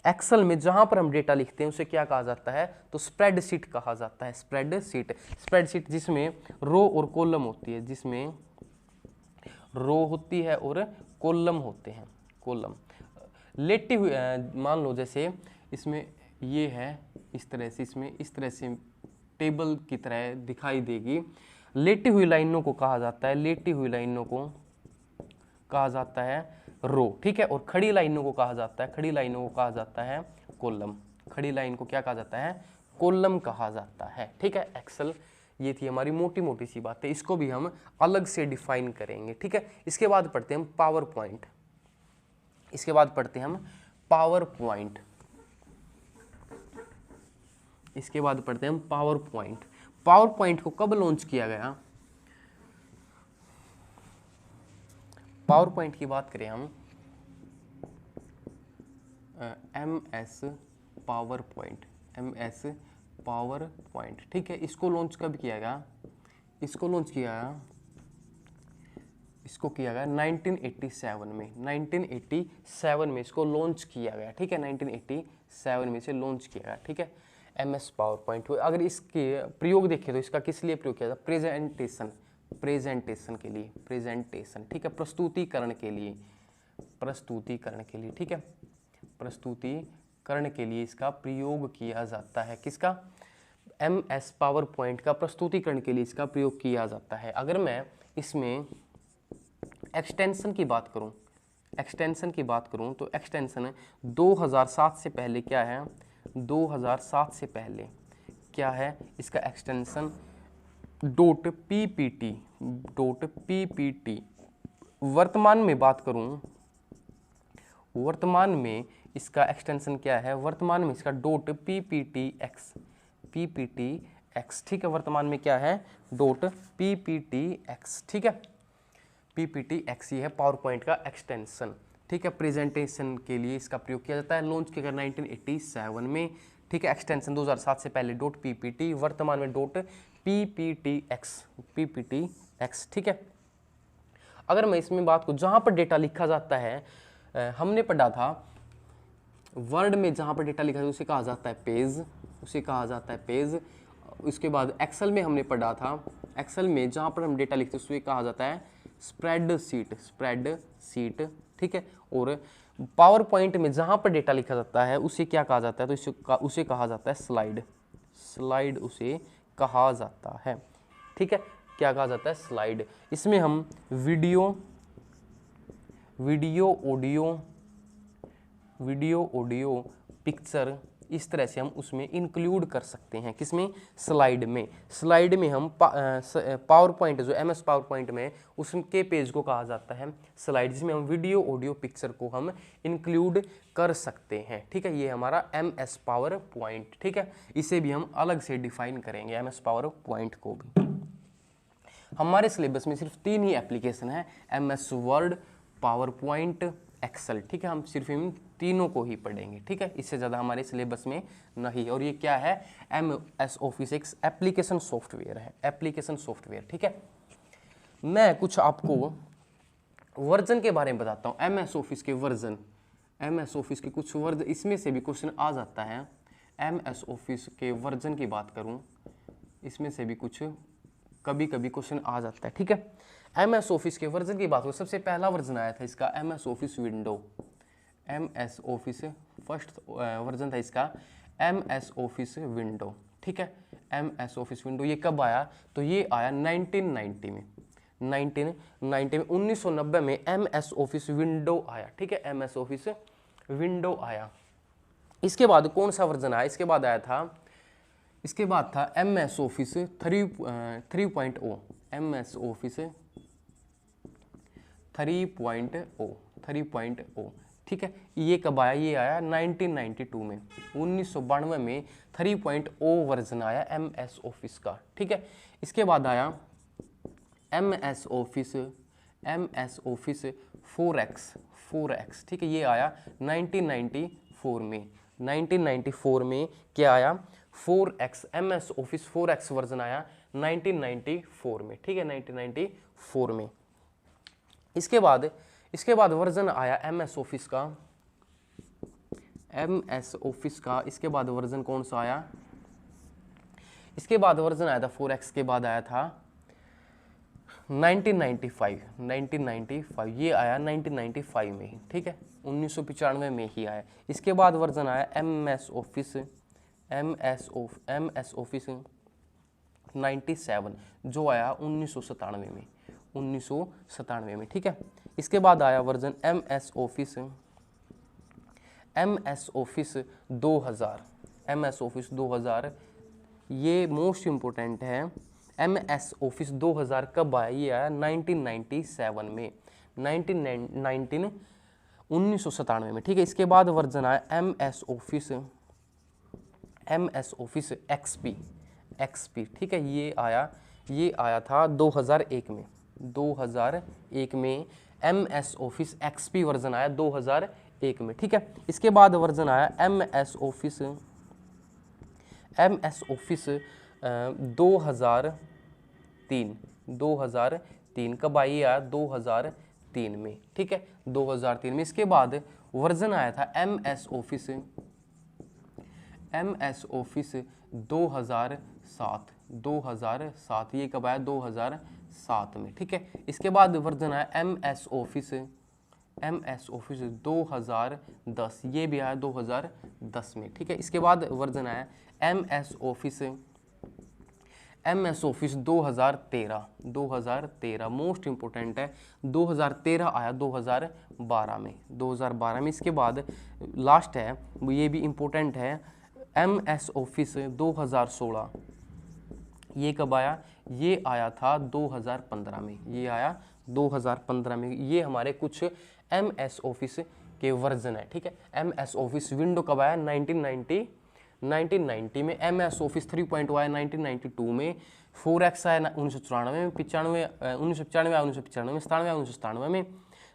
एक्सेल में जहां पर हम डेटा लिखते हैं उसे क्या कहा जाता है, तो स्प्रेडशीट कहा जाता है, स्प्रेडशीट जिसमें रो और कॉलम होती है, जिसमें रो होती है और कॉलम होते हैं, कॉलम लेटी हुई। मान लो जैसे इसमें ये है इस तरह से, इसमें इस तरह से टेबल की तरह दिखाई देगी। लेटी हुई लाइनों को कहा जाता है, लेटी हुई लाइनों को कहा जाता है रो, ठीक है, और खड़ी लाइनों को कहा जाता है, खड़ी लाइनों को कहा जाता है कॉलम। खड़ी लाइन को क्या कहा जाता है, कॉलम कहा जाता है, ठीक है। एक्सेल, ये थी हमारी मोटी मोटी सी बातें, इसको भी हम अलग से डिफाइन करेंगे, ठीक है। इसके बाद पढ़ते हैं हम पावर पॉइंट, इसके बाद पढ़ते हैं हम पावर पॉइंट, इसके बाद पढ़ते हैं हम पावर पॉइंट। पावर पॉइंट को कब लॉन्च किया गया, पावर पॉइंट की बात करें हम, MS power point, MS power point, ठीक है। इसको लॉन्च कब किया गया, इसको लॉन्च किया गया, इसको किया गया 1987 में, 1987 में इसको लॉन्च किया गया, ठीक है, 1987 में इसे लॉन्च किया गया, ठीक है, MS पावर पॉइंट। अगर इसके प्रयोग देखें तो इसका किस लिए प्रयोग किया जाता, प्रेजेंटेशन के लिए, प्रेजेंटेशन, ठीक है, प्रस्तुतिकरण के लिए, प्रस्तुतिकरण के लिए, ठीक है, प्रस्तुतिकरण के लिए इसका प्रयोग किया जाता है। किसका, MS पावर पॉइंट का प्रस्तुतिकरण के लिए इसका प्रयोग किया जाता है। अगर मैं इसमें एक्सटेंशन की बात करूं, एक्सटेंशन की बात करूं तो एक्सटेंशन 2007 से पहले क्या है, 2007 से पहले क्या है इसका एक्सटेंशन .ppt। वर्तमान में बात करूं, वर्तमान में इसका एक्सटेंशन क्या है, वर्तमान में इसका .pptx, pptx, ठीक है, वर्तमान में क्या है .pptx, ठीक है, pptx ये है पावर पॉइंट का एक्सटेंशन, ठीक है। प्रेजेंटेशन के लिए इसका प्रयोग किया जाता है, लॉन्च किया गया 1987 में, ठीक है। एक्सटेंशन 2007 से पहले .ppt, वर्तमान में .pptx, ठीक है। अगर मैं इसमें बात करूं, जहां पर डेटा लिखा जाता है, हमने पढ़ा था वर्ड में जहां पर डेटा लिखा है उसे कहा जाता है पेज, उसे कहा जाता है पेज। उसके बाद एक्सेल में हमने पढ़ा था, एक्सेल में जहां पर हम डेटा लिखते हैं उसे कहा जाता है स्प्रेडशीट, ठीक है। और पावर पॉइंट में जहां पर डेटा लिखा जाता है उसे क्या कहा जाता है, तो उसे कहा जाता है स्लाइड उसे कहा जाता है, ठीक है। क्या कहा जाता है, स्लाइड। इसमें हम वीडियो ऑडियो पिक्चर इस तरह से हम उसमें इंक्लूड कर सकते हैं, किसमें, स्लाइड में। स्लाइड में हम पावर पॉइंट जो MS पावर पॉइंट में उसके पेज को कहा जाता है स्लाइड, जिसमें हम वीडियो ऑडियो पिक्चर को हम इंक्लूड कर सकते हैं, ठीक है। ये हमारा MS पावर पॉइंट, ठीक है। इसे भी हम अलग से डिफाइन करेंगे, MS पावर पॉइंट को भी। हमारे सिलेबस में सिर्फ 3 ही एप्लीकेशन है, MS Word, PowerPoint, Excel, ठीक है। हम सिर्फ इन तीनों को ही पढ़ेंगे, ठीक है, इससे ज़्यादा हमारे सिलेबस में नहीं है। और ये क्या है, MS ऑफिस एक एप्लीकेशन सॉफ्टवेयर है, एप्लीकेशन सॉफ्टवेयर, ठीक है। मैं कुछ आपको वर्जन के बारे में बताता हूँ, MS ऑफिस के वर्जन, MS ऑफिस के कुछ वर्जन, इसमें से भी क्वेश्चन आ जाता है। MS ऑफिस के वर्जन की बात करूँ, इसमें से भी कुछ कभी कभी क्वेश्चन आ जाता है, ठीक है। MS ऑफिस के वर्जन की बात करो, सबसे पहला वर्जन आया था इसका MS office window, MS office first version था इसका MS ऑफिस विंडो, ठीक है। MS ऑफिस विंडो ये कब आया, तो ये आया 1990 में, 1990 में MS ऑफिस विंडो आया, ठीक है। MS ऑफिस विंडो आया। इसके बाद कौन सा वर्जन आया, इसके बाद आया था, इसके बाद था MS ऑफिस 3.0, MS ऑफिस 3.0, ठीक है। ये कब आया, ये आया 1992 में, 1992 में 3.0 वर्जन आया MS ऑफिस का, ठीक है। इसके बाद आया MS ऑफिस 4X, ठीक है। ये आया 1994 में, 1994 में क्या आया, 4X, MS office 4X version आया 1994 में, ठीक है, 1994 में। इसके बाद वर्जन आया MS ऑफिस का, MS ऑफिस का इसके बाद वर्जन कौन सा आया, इसके बाद वर्जन आया था 4X के बाद आया था 1995, ये आया 1995 में ही, ठीक है, 1995 में ही आया। इसके बाद वर्जन आया MS ऑफिस 97, जो आया 1997 में, ठीक है। इसके बाद आया वर्जन MS ऑफिस 2000, ये मोस्ट इम्पोर्टेंट है। MS ऑफिस 2000 कब आया, ये आया 1997 में, 1997 में, ठीक है। इसके बाद वर्जन आया MS ऑफिस XP, ठीक है। ये आया था 2001 में, 2001 में MS ऑफिस XP वर्जन आया 2001 में, ठीक है। इसके बाद वर्जन आया MS ऑफिस 2003 कब आई, आया 2003 में, ठीक है, 2003 में। इसके बाद वर्जन आया था MS ऑफिस 2007, ये कब आया 2007 में, ठीक है। इसके बाद वर्जन आया MS ऑफिस 2010, ये भी आया 2010 में, ठीक है। इसके बाद वर्जन आया MS ऑफिस 2013, मोस्ट इम्पोर्टेंट है, 2013 आया 2012 में, इसके बाद लास्ट है, ये भी इम्पोर्टेंट है, MS ऑफिस 2016, ये कब आया, ये आया था 2015 में, ये आया 2015 में। ये हमारे कुछ MS ऑफिस के वर्जन है, ठीक है। MS ऑफिस विंडो कब आया, 1990 में। MS ऑफिस 3.0 आया 1992 में, 4X आया 1994 में, 1995 आया 1995 में, 97 आया 1997 में,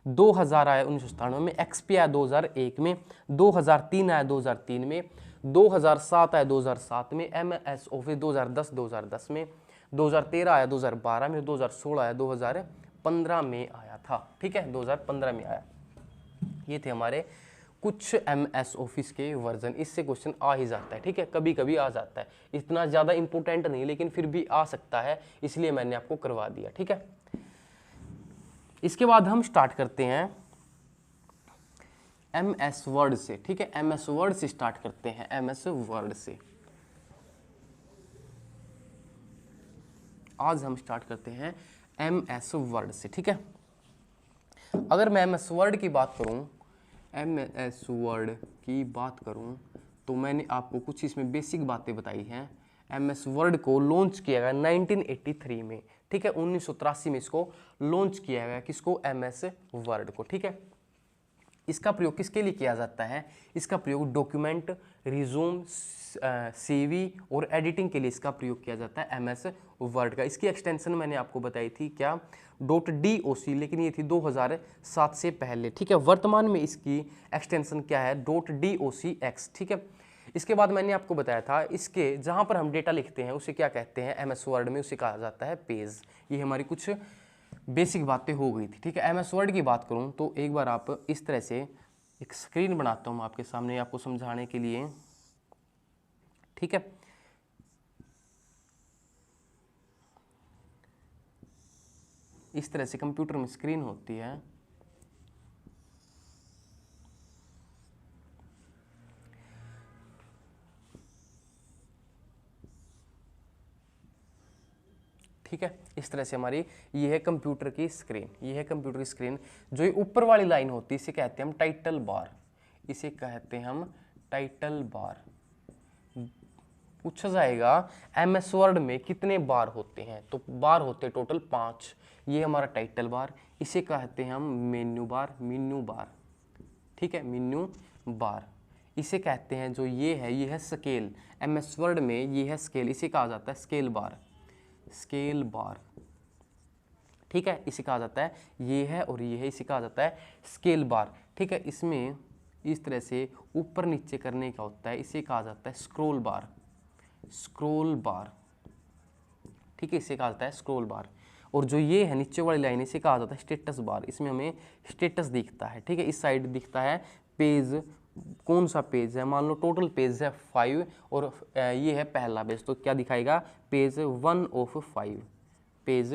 2000 आया 1997 में, XP आया 2001 में, 2003 आया 2003 में, 2007 आया 2007 में, MS ऑफिस 2010 में, 2013 आया 2012 में, 2016 आया 2015 में आया था, ठीक है, 2015 में आया। ये थे हमारे कुछ MS ऑफिस के वर्जन। इससे क्वेश्चन आ ही जाता है, ठीक है, कभी कभी आ जाता है, इतना ज़्यादा इंपॉर्टेंट नहीं, लेकिन फिर भी आ सकता है, इसलिए मैंने आपको करवा दिया, ठीक है। इसके बाद हम स्टार्ट करते हैं MS वर्ड से, ठीक है, MS वर्ड से स्टार्ट करते हैं, MS वर्ड से आज हम स्टार्ट करते हैं MS वर्ड से, ठीक है। अगर मैं MS वर्ड की बात करूं, MS वर्ड की बात करूं तो मैंने आपको कुछ इसमें बेसिक बातें बताई हैं। MS वर्ड को लॉन्च किया गया 1983 में, ठीक है, 1983 में इसको लॉन्च किया गया, किसको, MS वर्ड को, ठीक है। इसका प्रयोग किसके लिए किया जाता है, इसका प्रयोग डॉक्यूमेंट, रिज्यूम, CV और एडिटिंग के लिए इसका प्रयोग किया जाता है MS वर्ड का। इसकी एक्सटेंशन मैंने आपको बताई थी क्या, .doc, लेकिन ये थी 2007 से पहले, ठीक है। वर्तमान में इसकी एक्सटेंशन क्या है, .docx, ठीक है। इसके बाद मैंने आपको बताया था, इसके जहाँ पर हम डेटा लिखते हैं उसे क्या कहते हैं MS वर्ड में, उसे कहा जाता है पेज। ये हमारी कुछ बेसिक बातें हो गई थी, ठीक है। MS वर्ड की बात करूँ तो एक बार आप इस तरह से एक स्क्रीन बनाता हूँ आपके सामने आपको समझाने के लिए, ठीक है। इस तरह से कंप्यूटर में स्क्रीन होती है। ठीक है, इस तरह से हमारी ये है कंप्यूटर की स्क्रीन, ये है कंप्यूटर की स्क्रीन। जो ये ऊपर वाली लाइन होती है इसे कहते हैं हम टाइटल बार, इसे कहते हैं हम टाइटल बार। पूछा जाएगा MS वर्ड में कितने बार होते हैं, तो बार होते हैं टोटल 5। ये हमारा टाइटल बार, इसे कहते हैं हम मेन्यू बार, मेन्यू बार। ठीक है, मेन्यू बार इसे कहते हैं। जो ये है स्केल, MS वर्ड में ये है स्केल, इसे कहा जाता है स्केल बार, स्केल बार। ठीक है, इसे कहा जाता है, ये है और ये है, इसे कहा जाता है स्केल बार। ठीक है, इसमें इस तरह से ऊपर नीचे करने का होता है, इसे कहा जाता है स्क्रॉल बार, स्क्रॉल बार। ठीक है, इसे कहा जाता है स्क्रॉल बार। और जो ये है नीचे वाली लाइन, इसे कहा जाता है स्टेटस बार। इसमें हमें स्टेटस दिखता है। ठीक है, इस साइड दिखता है पेज, कौन सा पेज है, मान लो टोटल पेज है 5 और ये है पहला पेज, तो क्या दिखाएगा, पेज 1 ऑफ 5, पेज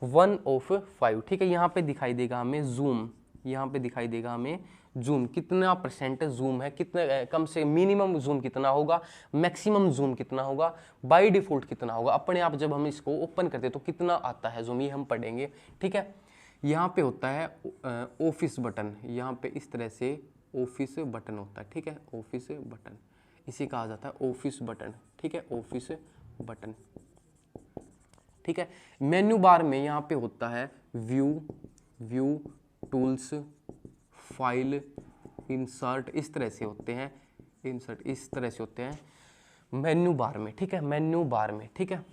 1 ऑफ 5। ठीक है, यहाँ पे दिखाई देगा हमें जूम, यहाँ पे दिखाई देगा हमें जूम, कितना % जूम है, कितने कम से मिनिमम जूम कितना होगा, मैक्सिमम जूम कितना होगा, बाय डिफॉल्ट कितना होगा, अपने आप जब हम इसको ओपन करते हैं तो कितना आता है जूम, ये हम पढ़ेंगे। ठीक है, यहाँ पे होता है ऑफिस बटन, यहाँ पे इस तरह से ऑफिस बटन होता है। ठीक है, ऑफिस बटन, इसे कहा जाता है ऑफिस बटन। ठीक है, ऑफिस बटन। ठीक है, मेन्यू बार में यहाँ पे होता है view, view, tools, file, insert, इस तरह से होते हैं, इंसर्ट, इस तरह से होते हैं मेन्यू बार में। ठीक है, मेन्यू बार में। ठीक है,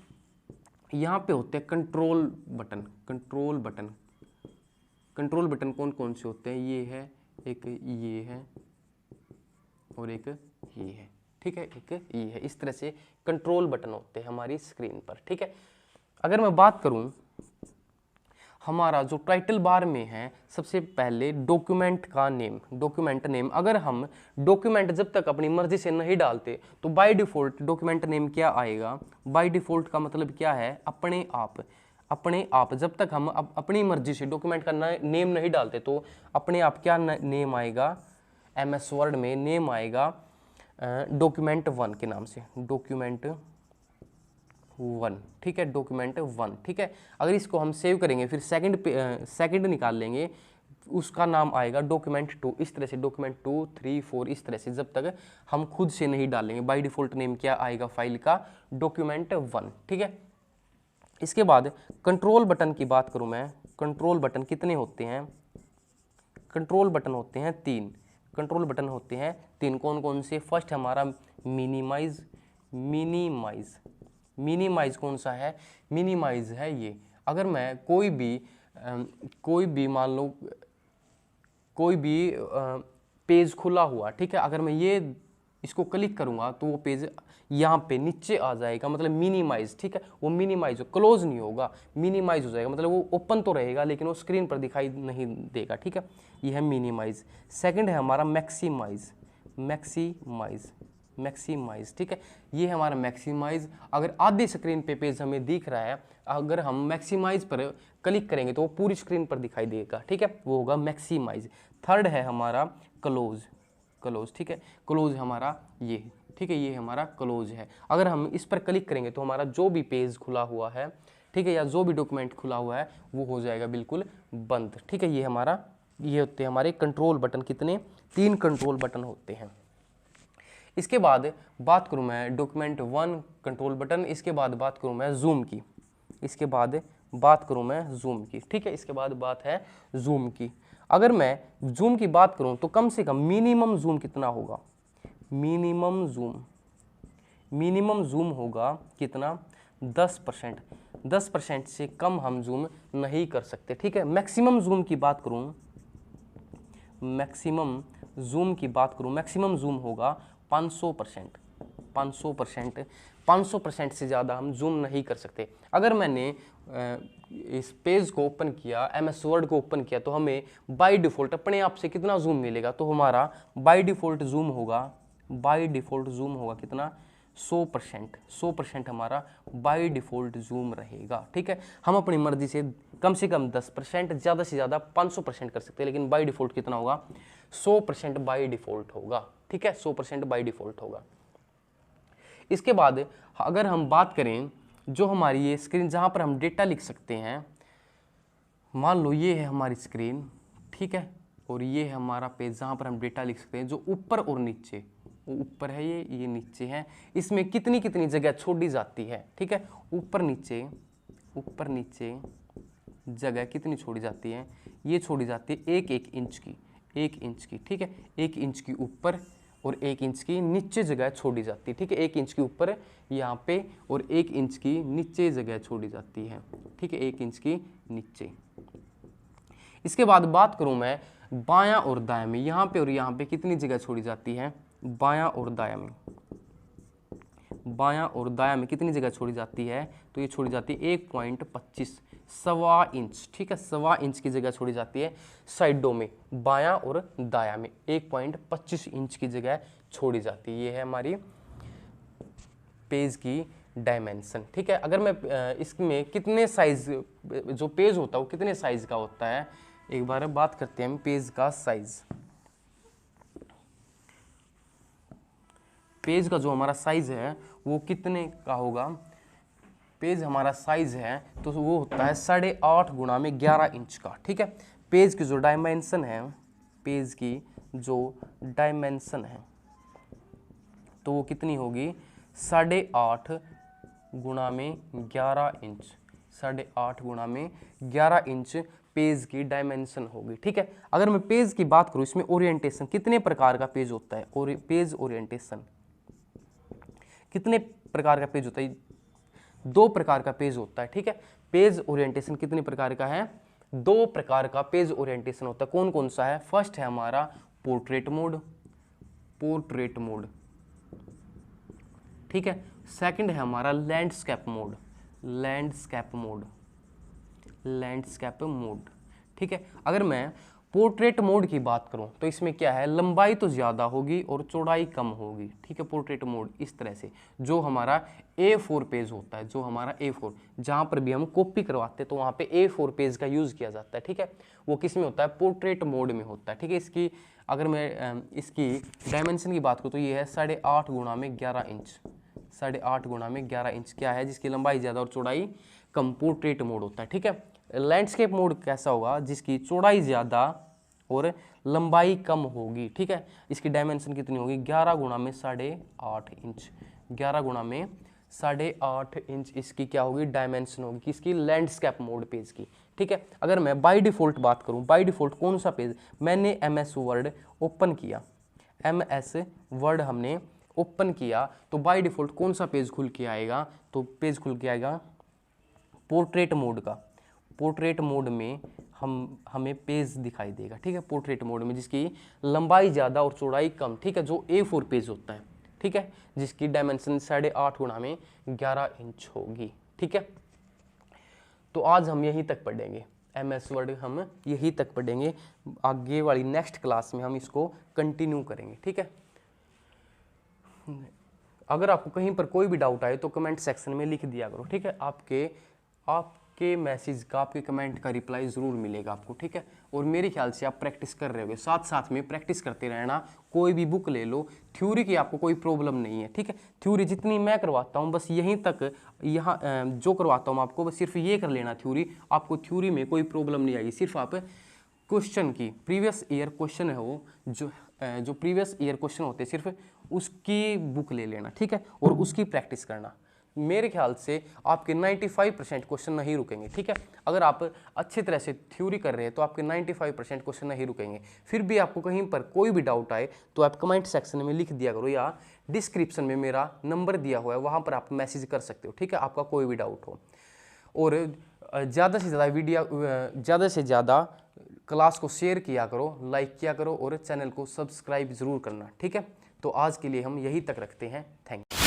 यहाँ पे होते हैं control button, control button, control button कौन कौन से होते हैं, ये है, एक ये है और एक ये है। ठीक है, एक ये है। इस तरह से कंट्रोल बटन होते हैं हमारी स्क्रीन पर। ठीक है, अगर मैं बात करूं हमारा जो टाइटल बार में है, सबसे पहले डॉक्यूमेंट का नेम, डॉक्यूमेंट नेम। अगर हम डॉक्यूमेंट जब तक अपनी मर्जी से नहीं डालते तो बाय डिफॉल्ट डॉक्यूमेंट नेम क्या आएगा, बाय डिफॉल्ट का मतलब क्या है, अपने आप, अपने आप। जब तक हम अपनी मर्जी से डॉक्यूमेंट का नेम नहीं डालते तो अपने आप क्या नेम आएगा, MS वर्ड में नेम आएगा डॉक्यूमेंट 1 के नाम से, डॉक्यूमेंट 1। ठीक है, डॉक्यूमेंट 1। ठीक है, अगर इसको हम सेव करेंगे फिर सेकंड निकाल लेंगे, उसका नाम आएगा डॉक्यूमेंट 2। इस तरह से डॉक्यूमेंट 2, 3, 4, इस तरह से जब तक हम खुद से नहीं डालेंगे। बाय डिफॉल्ट नेम क्या आएगा फाइल का, डॉक्यूमेंट 1। ठीक है, इसके बाद कंट्रोल बटन की बात करूं मैं, कंट्रोल बटन कितने होते हैं, कंट्रोल बटन होते हैं 3, कंट्रोल बटन होते हैं 3। कौन कौन से, फर्स्ट हमारा मिनिमाइज, मिनिमाइज, मिनिमाइज कौन सा है, मिनिमाइज है ये। अगर मैं कोई भी मान लो कोई भी पेज खुला हुआ, ठीक है, अगर मैं ये इसको क्लिक करूंगा तो वो पेज यहाँ पे नीचे आ जाएगा, मतलब मिनिमाइज। ठीक है, वो मिनिमाइज, क्लोज नहीं होगा, मिनिमाइज हो जाएगा, मतलब वो ओपन तो रहेगा लेकिन वो स्क्रीन पर दिखाई नहीं देगा। ठीक है, ये है मिनिमाइज। सेकंड है हमारा मैक्सिमाइज, मैक्सिमाइज, मैक्सिमाइज। ठीक है, ये है हमारा मैक्सिमाइज। अगर आधी स्क्रीन पे पेज हमें दिख रहा है, अगर हम मैक्सिमाइज पर क्लिक करेंगे तो वो पूरी स्क्रीन पर दिखाई देगा। ठीक है, वो होगा मैक्सिमाइज। थर्ड है हमारा क्लोज, क्लोज। ठीक है, क्लोज हमारा ये, ठीक है, ये हमारा क्लोज है। अगर हम इस पर क्लिक करेंगे तो हमारा जो भी पेज खुला हुआ है, ठीक है, या जो भी डॉक्यूमेंट खुला हुआ है वो हो जाएगा बिल्कुल बंद। ठीक है, ये हमारा, ये होते हैं हमारे कंट्रोल बटन। कितने, 3 कंट्रोल बटन होते हैं। इसके बाद बात करूं मैं डॉक्यूमेंट 1 कंट्रोल बटन, इसके बाद बात करूं मैं जूम की, इसके बाद बात करूं मैं जूम की। ठीक है, इसके बाद बात है जूम की। अगर मैं जूम की बात करूं तो कम से कम मिनिमम जूम कितना होगा, मिनिमम जूम, मिनिमम जूम होगा कितना, 10%। 10% से कम हम जूम नहीं कर सकते। ठीक है, मैक्सिमम जूम की बात करूं, मैक्सिमम जूम की बात करूं, मैक्सिमम जूम होगा 500%, 500%, 500% से ज़्यादा हम जूम नहीं कर सकते। अगर मैंने इस पेज को ओपन किया, MS वर्ड को ओपन किया, तो हमें बाय डिफ़ॉल्ट अपने आप से कितना जूम मिलेगा, तो हमारा बाय डिफ़ॉल्ट जूम होगा, बाय डिफ़ॉल्ट जूम होगा कितना, 100% हमारा बाय डिफ़ॉल्ट जूम रहेगा। ठीक है, हम अपनी मर्जी से कम 10%, ज़्यादा से ज़्यादा 500% कर सकते हैं, लेकिन बाय डिफ़ॉल्ट कितना होगा? 100% बाय डिफ़ॉल्ट होगा। ठीक है, 100% बाय डिफ़ॉल्ट होगा। इसके बाद अगर हम बात करें जो हमारी ये स्क्रीन जहाँ पर हम डेटा लिख सकते हैं, मान लो ये है हमारी स्क्रीन, ठीक है, और ये है हमारा पेज जहाँ पर हम डेटा लिख सकते हैं, जो ऊपर और नीचे, ऊपर है ये नीचे है, इसमें कितनी कितनी जगह छोड़ी जाती है। ठीक है, ऊपर नीचे जगह कितनी छोड़ी जाती है? ये छोड़ी जाती है 1 इंच की। ठीक है, 1 इंच की ऊपर और 1 इंच की नीचे जगह छोड़ी जाती है। ठीक है, 1 इंच की ऊपर यहाँ पे और 1 इंच की नीचे जगह छोड़ी जाती है। ठीक है, 1 इंच की नीचे। इसके बाद बात करूं मैं बायां और दायां में, यहाँ पे और यहाँ पे कितनी जगह छोड़ी जाती है? बायां और दायां में कितनी जगह छोड़ी जाती है? तो ये छोड़ी जाती है 1.25, सवा इंच। ठीक है, सवा इंच की जगह छोड़ी जाती है साइडों में, बायां और दायां में 1.25 इंच की जगह छोड़ी जाती है। ये है हमारी पेज की डायमेंशन। ठीक है, अगर मैं इसमें कितने साइज, जो पेज होता है वो कितने साइज का होता है, एक बार बात करते हैं हम पेज का साइज। पेज का जो हमारा साइज है वो कितने का होगा? पेज हमारा साइज है तो वो होता है 8.5 गुणा में 11 इंच का। ठीक है, पेज की जो डायमेंशन है, पेज की जो डायमेंशन है तो वो कितनी होगी? 8.5 गुणा में 11 इंच। 8.5 गुणा में 11 इंच पेज की डायमेंशन होगी। ठीक है, अगर मैं पेज की बात करूं, इसमें ओरिएंटेशन कितने प्रकार का पेज होता है? और पेज ओरिएंटेशन कितने प्रकार का पेज होता है? 2 प्रकार का पेज होता है। ठीक है, पेज ओरिएंटेशन कितने प्रकार का है? 2 प्रकार का पेज ओरिएंटेशन होता है। कौन कौन सा है? फर्स्ट है हमारा पोर्ट्रेट मोड। ठीक है, सेकंड है हमारा लैंडस्केप मोड। ठीक है, अगर मैं पोर्ट्रेट मोड की बात करूं तो इसमें क्या है? लंबाई तो ज़्यादा होगी और चौड़ाई कम होगी। ठीक है, पोर्ट्रेट मोड इस तरह से, जो हमारा A4 पेज होता है, जो हमारा A4 जहाँ पर भी हम कॉपी करवाते हैं तो वहाँ पे A4 पेज का यूज़ किया जाता है। ठीक है, वो किस में होता है? पोर्ट्रेट मोड में होता है। ठीक है, इसकी अगर मैं इसकी डायमेंशन की बात करूँ तो ये है 8.5 गुणा में 11 इंच। 8.5 गुणा में 11 इंच क्या है? जिसकी लंबाई ज़्यादा और चौड़ाई कम, पोर्ट्रेट मोड होता है। ठीक है, लैंडस्केप मोड कैसा होगा? जिसकी चौड़ाई ज़्यादा और लंबाई कम होगी। ठीक है, इसकी डायमेंशन कितनी होगी? 11 गुणा में 8.5 इंच। 11 गुणा में 8.5 इंच इसकी क्या होगी? डायमेंशन होगी किसकी? लैंडस्केप मोड पेज की। ठीक है, अगर मैं बाय डिफ़ॉल्ट बात करूं, बाय डिफ़ॉल्ट कौन सा पेज? मैंने MS वर्ड ओपन किया, MS वर्ड हमने ओपन किया तो बाय डिफ़ॉल्ट कौन सा पेज खुल के आएगा? तो पेज खुल के आएगा पोर्ट्रेट मोड का। पोर्ट्रेट मोड में हमें पेज दिखाई देगा। ठीक है, पोर्ट्रेट मोड में जिसकी लंबाई ज़्यादा और चौड़ाई कम। ठीक है, जो A4 पेज होता है। ठीक है, जिसकी डायमेंशन 8.5 गुणा में 11 इंच होगी। ठीक है, तो आज हम यहीं तक पढ़ेंगे, MS वर्ड हम यहीं तक पढ़ेंगे। आगे वाली नेक्स्ट क्लास में हम इसको कंटिन्यू करेंगे। ठीक है, अगर आपको कहीं पर कोई भी डाउट आए तो कमेंट सेक्शन में लिख दिया करो। ठीक है, आपके मैसेज का, आपके कमेंट का रिप्लाई ज़रूर मिलेगा आपको। ठीक है, और मेरे ख्याल से आप प्रैक्टिस कर रहे होगे, साथ साथ में प्रैक्टिस करते रहना। कोई भी बुक ले लो, थ्योरी की आपको कोई प्रॉब्लम नहीं है। ठीक है, थ्योरी जितनी मैं करवाता हूँ बस यहीं तक, यहाँ जो करवाता हूँ आपको बस सिर्फ ये कर लेना थ्योरी। आपको थ्योरी में कोई प्रॉब्लम नहीं आएगी। सिर्फ आप क्वेश्चन की प्रीवियस ईयर क्वेश्चन है वो जो प्रीवियस ईयर क्वेश्चन होते हैं सिर्फ उसकी बुक ले लेना। ठीक है, और उसकी प्रैक्टिस करना। मेरे ख्याल से आपके 95% क्वेश्चन नहीं रुकेंगे। ठीक है, अगर आप अच्छी तरह से थ्योरी कर रहे हैं तो आपके 95% क्वेश्चन नहीं रुकेंगे। फिर भी आपको कहीं पर कोई भी डाउट आए तो आप कमेंट सेक्शन में लिख दिया करो, या डिस्क्रिप्शन में मेरा नंबर दिया हुआ है वहाँ पर आप मैसेज कर सकते हो। ठीक है, आपका कोई भी डाउट हो। और ज़्यादा से ज़्यादा क्लास को शेयर किया करो, लाइक किया करो और चैनल को सब्सक्राइब ज़रूर करना। ठीक है, तो आज के लिए हम यही तक रखते हैं। Thank you.